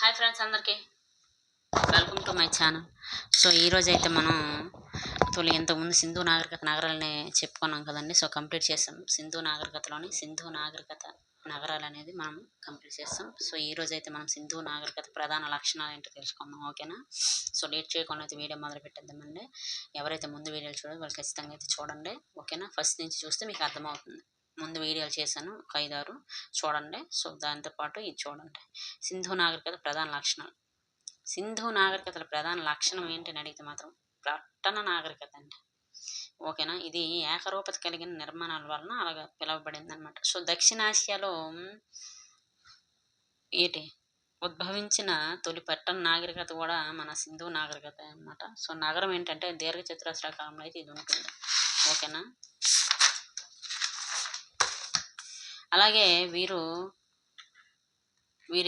Hi friends అందరికీ welcome to my channel. So ఈరోజు అయితే మనం ఇంతకుముందు సింధు నాగరికత నగరాలని చెప్పుకున్నాం కదండి. సో కంప్లీట్ చేస్తాం. సింధు నాగరికత నగరాలు అనేది మనం కంప్లీట్ చేస్తాం. సో ఈరోజు అయితే మనం సింధు నాగరికత ప్రధాన లక్షణాలు ఏంటో తెలుసుకుందాం, ఓకేనా? సో లేట్ చేయకుండా అయితే వీడియో మొదలు పెట్టేద్దామండి. ఎవరైతే ముందు వీడియోలు చూడాలో వాళ్ళు ఖచ్చితంగా అయితే చూడండి, ఓకేనా? ఫస్ట్ నుంచి చూస్తే మీకు అర్థమవుతుంది. ముందు వీడియోలు చేశాను ఒక 5-6 చూడండి. సో దాంతోపాటు ఇది చూడండి. సింధు నాగరికత ప్రధాన లక్షణాలు. సింధు నాగరికతల ప్రధాన లక్షణం ఏంటని అడిగితే మాత్రం పట్టణ నాగరికత అండి, ఓకేనా? ఇది ఏకరూపత కలిగిన నిర్మాణాల వలన అలాగా పిలువబడింది అనమాట. సో దక్షిణాసియాలో ఉద్భవించిన తొలి పట్టణ నాగరికత కూడా మన సింధు నాగరికత అనమాట. సో నగరం ఏంటంటే దీర్ఘ చతురస్రాకారంలో అయితే ఇది ఉంటుంది, ఓకేనా? అలాగే వీరు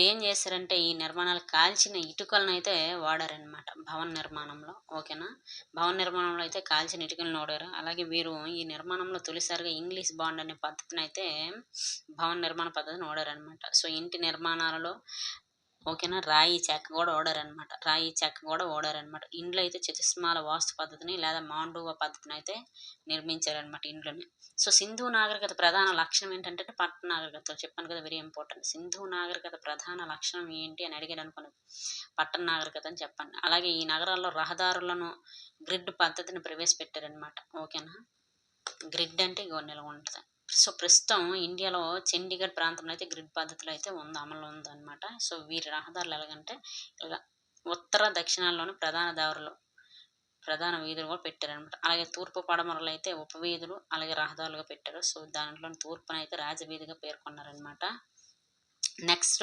ఏం చేశారంటే ఈ నిర్మాణాలు కాల్చిన ఇటుకలను అయితే వాడారనమాట భవన నిర్మాణంలో, ఓకేనా? భవన నిర్మాణంలో అయితే కాల్చిన ఇటుకలను వాడారు. అలాగే వీరు ఈ నిర్మాణంలో తొలిసారిగా ఇంగ్లీష్ బాండ్ అనే పద్ధతిని అయితే భవన నిర్మాణ పద్ధతిని వాడారనమాట. సో ఇంటి నిర్మాణాలలో, ఓకేనా, రాయి చెక్క కూడా వాడారనమాట. ఇండ్లు అయితే చతుస్మాల వాస్తు పద్ధతిని లేదా మాండూవ పద్ధతిని అయితే నిర్మించారనమాట ఇండ్లని. సో సింధు నాగరికత ప్రధాన లక్షణం ఏంటంటే పట్టణ నాగరికత చెప్పాను కదా, వెరీ ఇంపార్టెంట్. సింధు నాగరికత ప్రధాన లక్షణం ఏంటి అని అడిగాడు అనుకున్నది పట్టణ నాగరికత అని చెప్పండి. అలాగే ఈ నగరాల్లో రహదారులను గ్రిడ్ పద్ధతిని ప్రవేశపెట్టారనమాట, ఓకేనా? గ్రిడ్ అంటే నిలవ ఉంటుంది. సో ప్రస్తుతం ఇండియాలో చండీగఢ్ ప్రాంతంలో అయితే గ్రిడ్ పద్ధతిలో అయితే అమలు ఉందన్నమాట. సో వీరి రహదారులు ఎలాగంటే ఇలా ఉత్తర దక్షిణాల్లోని ప్రధాన వీధులు కూడా పెట్టారనమాట. అలాగే తూర్పు పడమరలు అయితే ఉపవీధులు అలాగే రహదారులుగా పెట్టారు. సో దాంట్లో తూర్పున అయితే రాజవీధిగా పేర్కొన్నారనమాట. నెక్స్ట్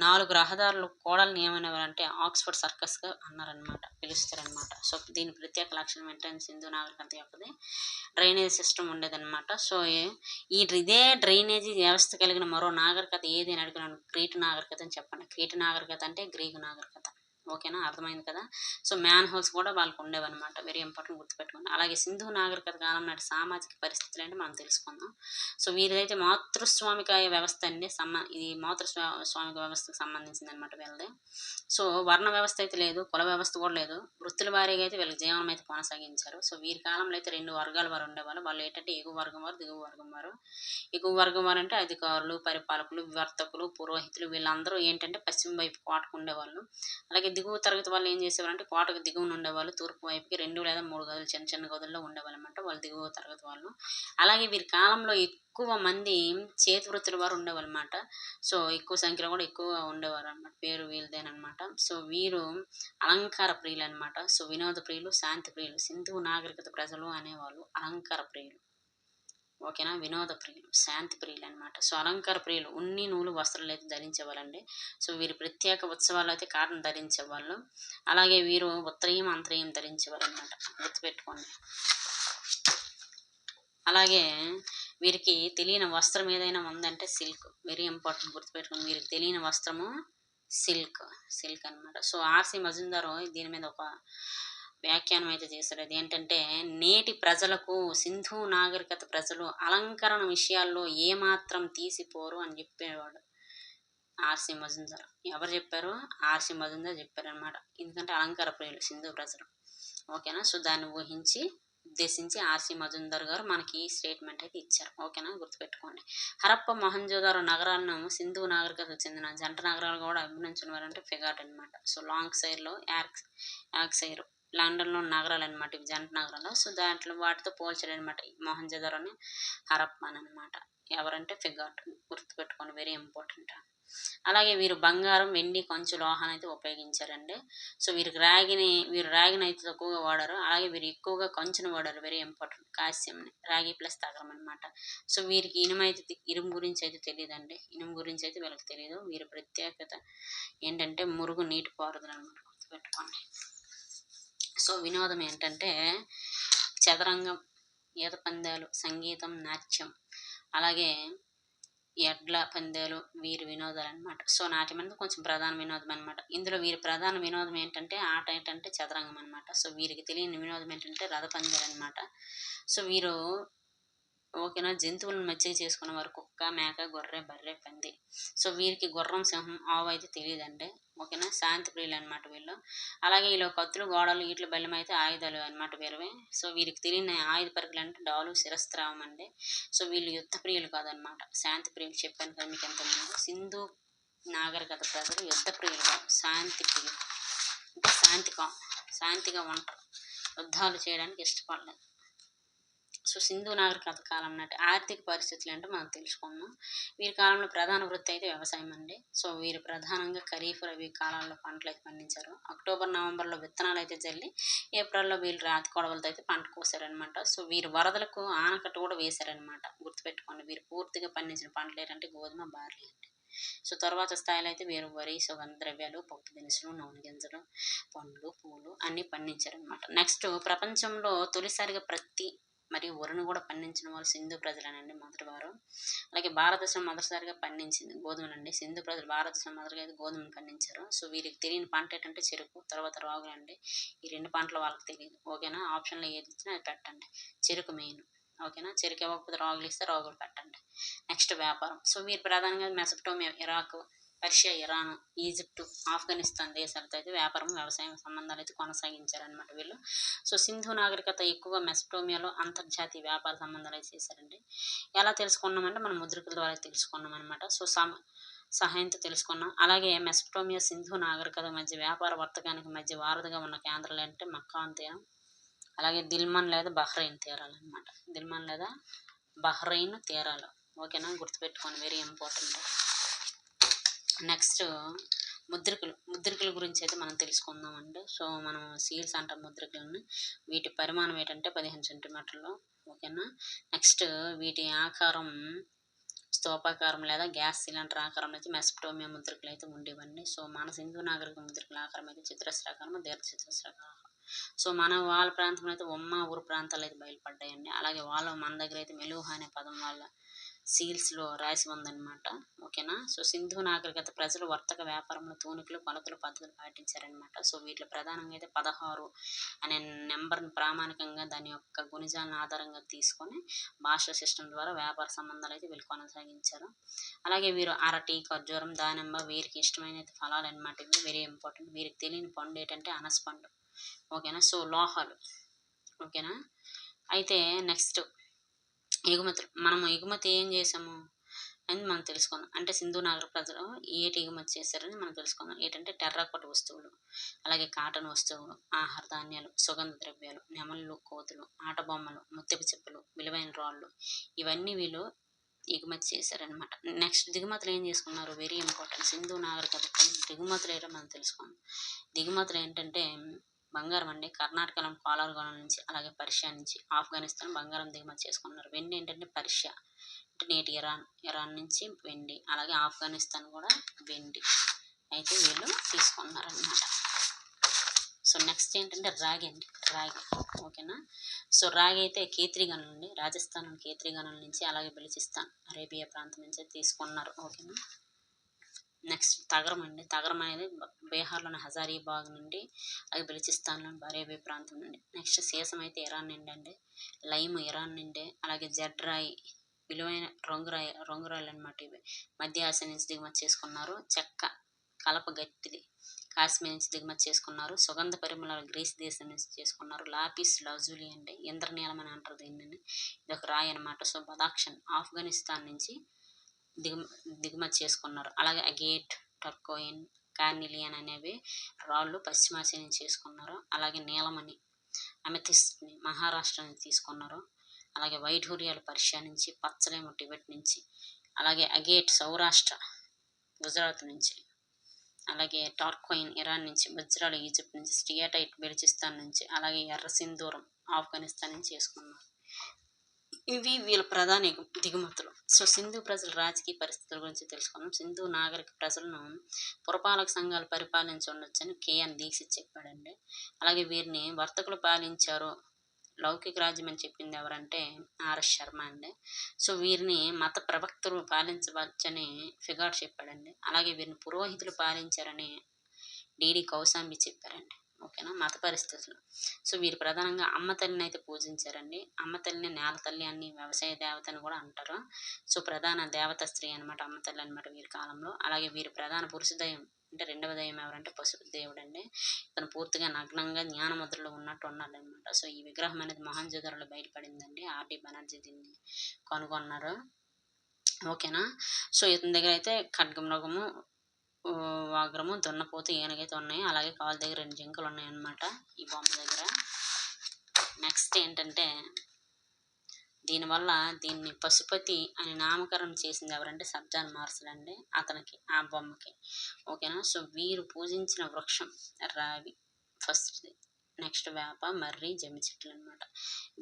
4 రహదారులు కోడల్ని ఏమనేవారంటే ఆక్స్ఫర్డ్ సర్కస్గా అన్నారనమాట, పిలుస్తారనమాట. సో దీని ప్రత్యేక లక్షణం ఏంటంటే సింధు నాగరికత యొక్కది డ్రైనేజ్ సిస్టమ్ ఉండేదన్నమాట. సో ఇదే డ్రైనేజీ వ్యవస్థ కలిగిన మరో నాగరికత ఏది అని అడిగినాను. క్రీటు నాగరికత అని చెప్పండి. క్రీటు నాగరికత అంటే గ్రీకు నాగరికత, ఓకేనా? అర్థమైంది కదా. సో మ్యాన్ హోల్స్ కూడా వాళ్ళకు ఉండేవన్నమాట, వెరీ ఇంపార్టెంట్, గుర్తుపెట్టుకోండి. అలాగే సింధు నాగరికత కాలం నాటి సామాజిక పరిస్థితులు అంటే మనం తెలుసుకుందాం. సో వీరిదైతే మాతృస్వామిక వ్యవస్థ అండి. ఇది మాతృస్వామిక వ్యవస్థకు సంబంధించింది అనమాట వీళ్ళది. సో వర్ణ వ్యవస్థ అయితే లేదు, కుల వ్యవస్థ కూడా లేదు. వృత్తుల వారీగా అయితే వీళ్ళకి జీవనం అయితే కొనసాగించారు. సో వీరి కాలంలో అయితే 2 వర్గాల వారు ఉండేవాళ్ళు. వాళ్ళు ఏంటంటే ఎగువ వర్గం వారు, దిగువ వర్గం వారు. ఎగువ వర్గం వారు అంటే అధికారులు, పరిపాలకులు, వర్తకులు, పురోహితులు, వీళ్ళందరూ ఏంటంటే పశ్చిమ వైపు కోటకు ఉండేవాళ్ళు. అలాగే దిగువ తరగతి వాళ్ళు ఏం చేసేవారు అంటే కోటకు దిగువన ఉండేవాళ్ళు. తూర్పు వైపుకి 2 లేదా 3 గదులు చిన్న చిన్న గదుల్లో ఉండేవాళ్ళు అనమాట, వాళ్ళు దిగువ తరగతి వాళ్ళు. అలాగే వీరి కాలంలో ఎక్కువ మంది చేతి వృత్తుల వారు ఉండేవాళ్ళు అనమాట. సో ఎక్కువ సంఖ్యలో కూడా ఎక్కువ ఉండేవారు అనమాట, పేరు వీళ్ళదేనమాట. సో వీరు అలంకార ప్రియులు అనమాట. సో వినోద ప్రియులు, శాంతి ప్రియులు. సింధు నాగరికత ప్రజలు అనేవాళ్ళు అలంకార ప్రియులు, ఓకేనా? వినోద ప్రియులు, శాంతి ప్రియులు అనమాట. సో అలంకార ప్రియులు ఉన్ని నూలు వస్త్రాలు అయితే ధరించేవాళ్ళండి. సో వీరి ప్రత్యేక ఉత్సవాలు అయితే కాటన్ ధరించేవాళ్ళు. అలాగే వీరు ఉత్తరీయం అంతరీయం ధరించేవారు అనమాట, గుర్తుపెట్టుకోండి. అలాగే వీరికి తెలియని వస్త్రం ఏదైనా ఉందంటే సిల్క్, వెరీ ఇంపార్టెంట్, గుర్తుపెట్టుకోండి. వీరికి తెలియని వస్త్రము సిల్క్ అనమాట. సో ఆర్సి మజుందార్ దీని మీద ఒక వ్యాఖ్యానం అయితే చేశారు. అది ఏంటంటే నేటి ప్రజలకు సింధు నాగరికత ప్రజలు అలంకరణ విషయాల్లో ఏమాత్రం తీసిపోరు అని చెప్పేవాడు ఆర్సి మజుందార్. ఎవరు చెప్పారు? ఆర్సి మజుందార్ చెప్పారనమాట. ఎందుకంటే అలంకార ప్రియులు సింధు ప్రజలు, ఓకేనా? సో దాన్ని ఉద్దేశించి ఆర్సి మజుందార్ గారు మనకి స్టేట్మెంట్ అయితే ఇచ్చారు, ఓకేనా? గుర్తుపెట్టుకోండి. హరప్ప మొహంజోదారో నగరాలను సింధు నాగరికతకు చెందిన జంట నగరాలు కూడా అభినందించిన వారంటే ఫిగాట్ అనమాట. సో లాంగ్ సైర్లో యాక్సైర్ లండన్లో నగరాలు అనమాట, ఇవి జంట నగరాలు. సో వాటితో పోల్చాడు అనమాట మొహంజోదారోని హరప్పన్ అనమాట. ఎవరంటే ఫిగాట్, గుర్తుపెట్టుకోండి, వెరీ ఇంపార్టెంట్. అలాగే వీరు బంగారం, వెండి, కంచు, లోహాన్ని అయితే ఉపయోగించారండి. సో వీరు రాగిని అయితే తక్కువగా వాడారు. అలాగే వీరు ఎక్కువగా కంచును వాడారు, వెరీ ఇంపార్టెంట్, కాస్యంని, రాగి ప్లస్ తగరం అనమాట. సో వీరికి ఇనుము గురించి అయితే తెలియదండి, ఇనుము గురించి అయితే వీళ్ళకి తెలియదు. వీరి ప్రత్యేకత ఏంటంటే మురుగు నీటి పారుదల అనమాట, గుర్తుపెట్టుకోండి. సో వినోదం ఏంటంటే చదరంగం, ఈత పందాలు, సంగీతం, నాట్యం, అలాగే ఎడ్ల పందాలు వీరి వినోదాలు అనమాట. సో నాట్యం అనేది కొంచెం ప్రధాన వినోదం అనమాట. ఇందులో వీరి ప్రధాన వినోదం ఏంటంటే ఆట ఏంటంటే చదరంగం అనమాట. సో వీరికి తెలియని వినోదం ఏంటంటే రథ పందాలు అనమాట. సో వీరు, ఓకేనా, జంతువులను మచ్చిక చేసుకున్న వారు కుక్క, మేక, గొర్రె, బర్రె, పంది. సో వీరికి గుర్రం, సింహం, ఆవు అయితే తెలియదండి, ఓకేనా, శాంతి ప్రియులు అనమాట వీళ్ళు. అలాగే వీళ్ళు కత్తులు, గోడలు, ఈటలు, బల్లెం అయితే ఆయుధాలు అనమాట వీరివి. సో వీరికి తెలియని ఆయుధ పరికలు అంటే డాలు, శిరస్త్రావం అండి. సో వీళ్ళు యుద్ధ ప్రియులు కాదనమాట, శాంతి ప్రియులు. చెప్పాను కదా మీకు ఎంతమంది. సింధు నాగరికత ప్రజలు యుద్ధ ప్రియులు కాదు, శాంతి ప్రియులు. అంటే శాంతిగా ఉంటారు, యుద్ధాలు చేయడానికి ఇష్టపడలేదు. సో సింధు నాగరికత కాలం నాటి ఆర్థిక పరిస్థితులు అంటే మనం తెలుసుకుందాం. వీరి కాలంలో ప్రధాన వృత్తి అయితే వ్యవసాయం అండి. సో వీరు ప్రధానంగా ఖరీఫ్, రబీ కాలాల్లో పంటలు అయితే పండించారు. అక్టోబర్, నవంబర్లో విత్తనాలు అయితే జల్లి ఏప్రిల్లో వీళ్ళు రాతి కొడవలతో అయితే పంట కోసారనమాట. సో వీరు వరదలకు ఆనకట్ట కూడా వేశారనమాట. గుర్తుపెట్టుకోండి, వీరు పూర్తిగా పండించిన పంటలు ఏంటంటే గోధుమ, బార్లీ అండి. సో తర్వాత స్థాయిలో అయితే వీరు వరి, సుగంధ ద్రవ్యాలు, పప్పు దినుసులు, నూనె గింజలు, పండ్లు, పూలు అన్నీ పండించారనమాట. నెక్స్ట్, ప్రపంచంలో తొలిసారిగా ప్రత్తి మరియు వరిని కూడా పండించిన వాళ్ళు సింధు ప్రజలనండి, మొదటి వారు. అలాగే భారతదేశం మొదటిసారిగా పండించింది గోధుమలండి. సింధు ప్రజలు భారతదేశం మొదటిగా అయితే గోధుమను పండించారు. సో వీరికి తెలియని పంట ఏంటంటే చెరుకు, తర్వాత రాగులండి. ఈ 2 పంటలు వాళ్ళకి తెలియదు. ఓకేనా, ఆప్షన్లో ఏది ఇచ్చినా అది పెట్టండి. చెరుకు మెయిన్. ఓకేనా, చెరుకు ఇవ్వకపోతే రాగులు ఇస్తే రాగులు పెట్టండి. నెక్స్ట్, వ్యాపారం. సో వీరు ప్రధానంగా Mesopotamia, Iraq, Persia, Iran, Egypt, Afghanistan దేశాలతో అయితే వ్యాపారం, వ్యవసాయం సంబంధాలు అయితే కొనసాగించారనమాట వీళ్ళు. సో సింధు నాగరికత ఎక్కువగా మెసపటోమియాలో అంతర్జాతీయ వ్యాపార సంబంధాలు అయితే చేశారండి. ఎలా తెలుసుకున్నామంటే మనం ముద్రికల ద్వారా తెలుసుకున్నాం అనమాట. సో సహాయంతో తెలుసుకున్నాం. అలాగే మెసపటోమియా, సింధు నాగరికత మధ్య వ్యాపార వర్తకానికి మధ్య వారధిగా ఉన్న కేంద్రాలు అంటే మక్కా తీరం, అలాగే దిల్మన్ లేదా బహ్రెయిన్ తీరాలు అనమాట. దిల్మన్ లేదా బహ్రెయిన్ తీరాలు. ఓకేనా, గుర్తుపెట్టుకోండి, వెరీ ఇంపార్టెంట్. నెక్స్ట్, ముద్రికల గురించి అయితే మనం తెలుసుకుందామండి. సో మనం సీల్స్ అంటాం ముద్రికలను. వీటి పరిమాణం ఏంటంటే 15 సెంటీమీటర్లు. ఓకేనా. నెక్స్ట్, వీటి ఆకారం స్తూపాకారం లేదా గ్యాస్ సిలిండర్ ఆకారంలో అయితే మెసపటోమియా ముద్రికలు అయితే ఉండేవండి. సో మన సింధు నాగరిక ముద్రికల ఆకారం అయితే చతురస్రాకారం, దీర్ఘ చతురస్రాకారం. సో వాళ్ళ ప్రాంతంలో అయితే ఉమ్మ, ఊరు ప్రాంతాలు అయితే బయలుపడ్డాయండి. అలాగే మన దగ్గర అయితే మెలూహ అనే పదం వాళ్ళ సీల్స్లో రాసి ఉందన్నమాట. ఓకేనా. సో సింధు నాగరికత ప్రజలు వర్తక వ్యాపారంలో తూనికలు, కొలతలు, పద్ధతులు పాటించారనమాట. సో వీటిలో ప్రధానంగా అయితే 16 అనే నెంబర్ని ప్రామాణికంగా దాని యొక్క గుణిజాలను ఆధారంగా తీసుకొని భాషా సిస్టమ్ ద్వారా వ్యాపార సంబంధాలు అయితే వీళ్ళు కొనసాగించారు. అలాగే వీరు అరటి, ఖర్జూరం, దానిమ్మ వీరికి ఇష్టమైన ఫలాలు అనమాట. ఇవి వెరీ ఇంపార్టెంట్. వీరికి తెలియని పండు ఏంటంటే అనస పండు. ఓకేనా. సో లోహాలు. ఓకేనా. అయితే నెక్స్ట్, ఎగుమతులు. మనము ఎగుమతి ఏం చేసాము అని మనం తెలుసుకుందాం. అంటే సింధు నాగరిక ప్రజలు ఏటి ఎగుమతి చేశారని మనం తెలుసుకుందాం. ఏంటంటే టెర్రాకోట వస్తువులు, అలాగే కాటన్ వస్తువులు, ఆహార ధాన్యాలు, సుగంధ ద్రవ్యాలు, నెమళ్ళు, కోతులు, ఆట బొమ్మలు, ముత్యపు చెప్పులు, విలువైన రాళ్ళు, ఇవన్నీ వీళ్ళు ఎగుమతి చేశారనమాట. నెక్స్ట్, దిగుమతులు ఏం చేసుకున్నారు, వెరీ ఇంపార్టెంట్. సింధు నాగరికత దిగుమతులు ఏంటో మనం తెలుసుకుందాం. దిగుమతులు ఏంటంటే బంగారం అండి. కర్ణాటకలో కోలార్గొనం నుంచి, అలాగే పర్షియా నుంచి, ఆఫ్ఘనిస్తాన్ బంగారం దిగుమతి చేసుకున్నారు. వెండి ఏంటంటే పర్షియా అంటే నేటి ఇరాన్ నుంచి వెండి, అలాగే ఆఫ్ఘనిస్తాన్ కూడా వెండి అయితే వీళ్ళు తీసుకున్నారనమాట. సో నెక్స్ట్ ఏంటంటే రాగి అండి, రాగి. ఓకేనా. సో రాగి అయితే కేత్రిగనుల నుండి, రాజస్థాన్ కేత్రిగనుల నుంచి, అలాగే బెలుచిస్తాన్, అరేబియా ప్రాంతం నుంచి తీసుకున్నారు. ఓకేనా. నెక్స్ట్, తగరం అండి. తగరం అనేది బీహార్లోని హజారీబాగ్ నుండి, అలాగే బెలుచిస్తాన్లోని అరేబియా ప్రాంతం నుండి. నెక్స్ట్, సీసం అయితే ఇరాన్ నుండి అండి. లైమ్ ఇరాన్ నుండి, అలాగే జడ్రాయి విలువైన రంగురాయలు అనమాట. ఇవి మధ్య ఆసియా నుంచి దిగుమతి చేసుకున్నారు. చెక్క, కలప గట్టిది కాశ్మీర్ నుంచి దిగుమతి చేసుకున్నారు. సుగంధ పరిమళాలు గ్రీస్ దేశం నుంచి చేసుకున్నారు. లాపిస్ లాజులి అంటే ఇంద్రనీలం అని అంటారు దీనిని, ఇది ఒక రాయి అనమాట. సో బదాక్షన్ ఆఫ్ఘనిస్తాన్ నుంచి దిగుమతి చేసుకున్నారు. అలాగే అగేట్, టర్కోయిన్, కార్నిలియన్ అనేవి రాళ్ళు పశ్చిమాసియా నుంచి చేసుకున్నారు. అలాగే నీలమణి, అమెథిస్ట్ని మహారాష్ట్ర నుంచి తీసుకున్నారు. అలాగే వైఢూర్యాలు పర్షియా నుంచి, పచ్చలేము టిబెట్ నుంచి, అలాగే అగేట్ సౌరాష్ట్ర గుజరాత్ నుంచి, అలాగే టార్కోయిన్ ఇరాన్ నుంచి, వజ్రాలు ఈజిప్ట్ నుంచి, స్టియాటైట్ బెలుచిస్తాన్ నుంచి, అలాగే ఎర్ర సింధూరం ఆఫ్ఘనిస్తాన్ నుంచి చేసుకున్నారు. ఇవి వీళ్ళ ప్రధాన దిగుమతులు. సో సింధు ప్రజల రాజకీయ పరిస్థితుల గురించి తెలుసుకుందాం. సింధు నాగరిక ప్రజలను పురపాలక సంఘాలు పరిపాలించి ఉండొచ్చని కేఎన్ దీక్షిత్ చెప్పాడండి. అలాగే వీరిని వర్తకులు పాలించారు, లౌకిక రాజ్యం అని చెప్పింది ఎవరంటే ఆర్ఎస్ శర్మ అండి. సో వీరిని మత ప్రవక్తలు పాలించవచ్చని ఫిగాట్ చెప్పాడండి. అలాగే వీరిని పురోహితులు పాలించారని డిడి కౌశాంబి చెప్పారండి. ఓకేనా, మత పరిస్థితులు. సో వీరు ప్రధానంగా అమ్మ తల్లిని అయితే పూజించారండి. అమ్మ తల్లిని నేల తల్లి అని, వ్యవసాయ దేవత అని కూడా అంటారు. సో ప్రధాన దేవత స్త్రీ అనమాట అమ్మ తల్లి అనమాట వీరి కాలంలో. అలాగే వీరి ప్రధాన పురుష దైవం అంటే రెండవ దైవం ఎవరంటే పశుపతి దేవుడండి. ఇతను పూర్తిగా నగ్నంగా జ్ఞాన ముద్రలో ఉన్నట్టు ఉన్నాడనమాట. సో ఈ విగ్రహం అనేది మొహంజోదరోలో బయటపడిందండి. ఆర్‌డి బెనర్జీ దీన్ని కనుగొన్నారు. ఓకేనా. సో ఇతని దగ్గర అయితే ఖడ్గమృగము, వాగ్రము, దున్నపోతు, ఏనుగైతే ఉన్నాయి. అలాగే కాళ్ళ దగ్గర 2 జింకలు ఉన్నాయన్నమాట ఈ బొమ్మ దగ్గర. నెక్స్ట్ ఏంటంటే దీనివల్ల దీన్ని పశుపతి అని నామకరణం చేసింది ఎవరంటే సర్జాన్ మార్సల్ అండి అతనికి, ఆ బొమ్మకి. ఓకేనా. సో వీరు పూజించిన వృక్షం రావి ఫస్ట్‌ది. నెక్స్ట్ వేప, మర్రి, జమ్మి చెట్లు అనమాట.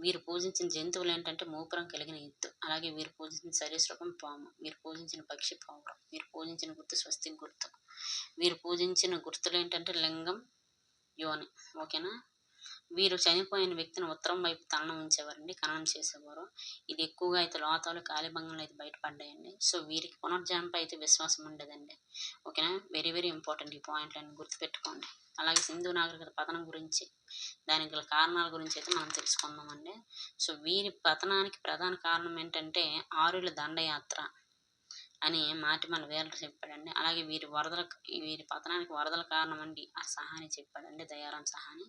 వీరు పూజించిన జంతువులు ఏంటంటే మూపురం కలిగిన ఎద్దు. అలాగే వీరు పూజించిన సరీసృపం పాము. వీరు పూజించిన పక్షి పావురం. వీరు పూజించిన గుర్తు స్వస్తిక్ గుర్తు. వీరు పూజించిన గుర్తులు ఏంటంటే లింగం, యోని. ఓకేనా. వీరు చనిపోయిన వ్యక్తిని ఉత్తరం వైపు తలన ఉంచేవారండి, ఖననం చేసేవారు. ఇది ఎక్కువగా అయితే లోతాలు, కాలిబంగంలో అయితే బయటపడ్డాయండి. సో వీరికి పునర్జన్మపై అయితే విశ్వాసం ఉండేదండి. ఓకేనా. వెరీ వెరీ ఇంపార్టెంట్ ఈ పాయింట్లన్నీ గుర్తుపెట్టుకోండి. అలాగే సింధు నాగరికత పతనం గురించి, దానికి గల కారణాల గురించి అయితే మనం తెలుసుకుందామండి. సో వీరి పతనానికి ప్రధాన కారణం ఏంటంటే ఆర్యుల దండయాత్ర అని మాటిమల్ల వీరుడు చెప్పాడండి. అలాగే వీరి పతనానికి వరదల కారణం అండి ఆ సహాని చెప్పాడండి, దయారాం సహాని.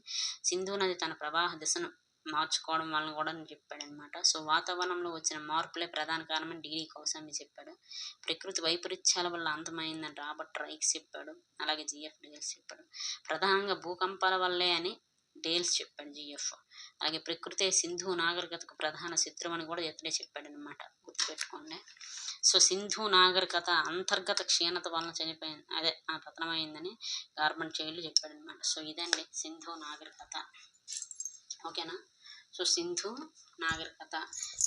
సింధు నది తన ప్రవాహ దిశను మార్చుకోవడం వలన కూడా చెప్పాడనమాట. సో వాతావరణంలో వచ్చిన మార్పులే ప్రధాన కారణమని డిగ్రీ కౌసామి చెప్పాడు. ప్రకృతి వైపరీత్యాల వల్ల అంతమైందని రాబర్ట్ రైక్స్ చెప్పాడు. అలాగే జిఎఫ్ డేల్స్ చెప్పాడు. ప్రధానంగా భూకంపాల వల్లే అని డేల్స్ చెప్పాడు జిఎఫ్. అలాగే ప్రకృతే సింధు నాగరికతకు ప్రధాన శత్రువు అని కూడా ఇతడే చెప్పాడనమాట, గుర్తుపెట్టుకోండి. సో సింధు నాగరికత అంతర్గత క్షీణత వలన చనిపోయింది, అదే ఆ పతనమైందని గార్బన్ చైల్డ్ చెప్పాడనమాట. సో ఇదండి సింధు నాగరికత. ఓకేనా. సో సింధు నాగరికత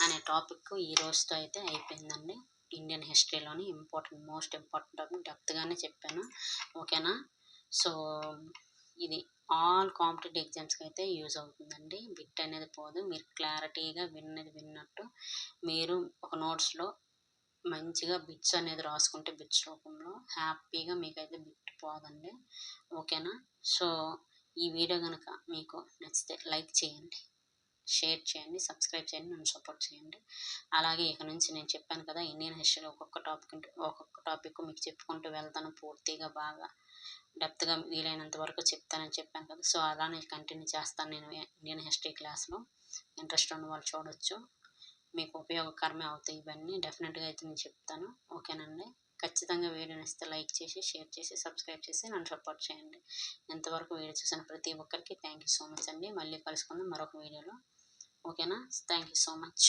అనే టాపిక్ ఈ రోజుతో అయితే అయిపోయిందండి. ఇండియన్ హిస్టరీలోని మోస్ట్ ఇంపార్టెంట్ టాపిక్ డెప్త్గానే చెప్పాను. ఓకేనా. సో ఇది ఆల్ కాంపిటేటివ్ ఎగ్జామ్స్కి అయితే యూజ్ అవుతుందండి. బిట్ అనేది పోదు. మీరు క్లారిటీగా విన్నట్టు మీరు ఒక నోట్స్లో మంచిగా బిట్స్ అనేది రాసుకుంటే బిట్స్ రూపంలో హ్యాపీగా మీకైతే బిట్ పోదండి. ఓకేనా. సో ఈ వీడియో కనుక మీకు నచ్చితే లైక్ చేయండి, షేర్ చేయండి, సబ్స్క్రైబ్ చేయండి, నన్ను సపోర్ట్ చేయండి. అలాగే ఇక నుంచి నేను చెప్పాను కదా ఇండియన్ హిస్టరీలో ఒక్కొక్క టాపిక్ మీకు చెప్పుకుంటూ వెళ్తాను, పూర్తిగా బాగా డెప్త్గా వీలైనంత వరకు చెప్తానని చెప్పాను కదా. సో అలానే కంటిన్యూ చేస్తాను నేను ఇండియన్ హిస్టరీ క్లాస్లో. ఇంట్రెస్ట్ ఉన్న వాళ్ళు చూడొచ్చు, మీకు ఉపయోగకరమే అవుతాయి ఇవన్నీ. డెఫినెట్గా అయితే నేను చెప్తాను. ఓకేనండి. ఖచ్చితంగా వీడియోని ఇస్తే లైక్ చేసి, షేర్ చేసి, సబ్స్క్రైబ్ చేసి నన్ను సపోర్ట్ చేయండి. ఎంతవరకు వీడియో చూసిన ప్రతి ఒక్కరికి థ్యాంక్ యూ సో మచ్ అండి. మళ్ళీ కలుసుకుందాం మరొక వీడియోలో. ఓకేనా. Thank you so much.